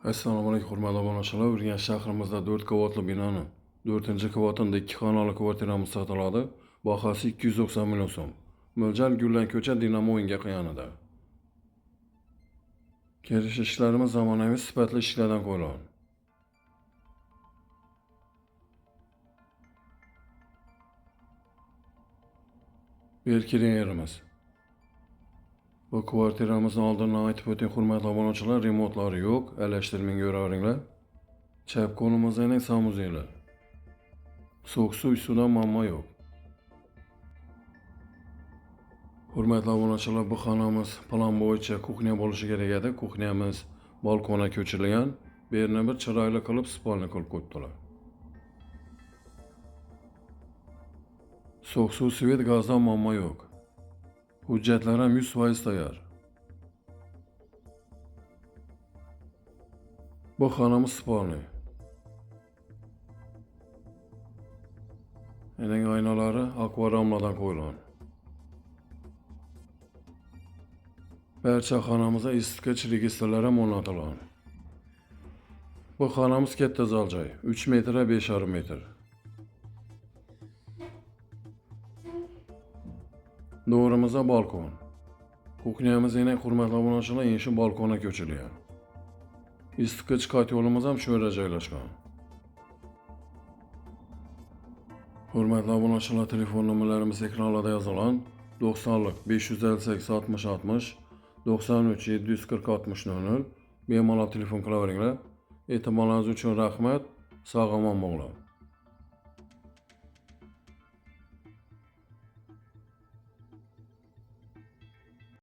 Assalomu alaykum hurmatli obunachilar. Urganch shahrimizda 4 qavatli binoni 4-qavatida 2 xonali kvartiramiz sotiladi. Bahasi 290 million so'm. Mo'ljal Gullan ko'cha Dinamo o'yinga yaqinida. Kirish ishlarimiz zamonaviy sifatli ishlardan qo'llan. Berkiring yerimiz. Bu kvartiramizning oldini aytib o'ting hurmatli obunachilar, remontlari yo'q, alashtirmang ko'raveringlar. Chap qo'limizning samuzeylar. So'q suv sudan muammo yo'q. Hurmatli obunachilar, bu xonamiz plan bo'yicha kuxnya bo'lishi kerak edi. Kuxnyamiz balkonga ko'chirilgan. Bu yerni bir chiroyli qilib spalni qilib qo'yibdilar. So'q suv, svet, gazdan muammo yo'q. Hujjatlar ham 100% tayyor. Bu xonamiz spalni. Ening oynalari akvariumlardan qo'yilgan. Barcha xonamizda isitgich registrlari ham o'rnatilgan. Bu xonamiz katta zaljoy, 3 metr 5,5 metr. Doğrumuzda balkon. Kuxnyamiz yana hurmatli obunachilar shu balkonga ko'chirilgan. Isitgich kotyolimiz ham shu yerda joylashgan. Hurmatli obunachilar, telefon nomerlarimiz ekranlarda yozilgan. 90lik 558 60 60 93 740 60 00 bemalol telefon qilaveringlar. E'tiboringiz uchun rahmat. Sog' omon bo'linglar.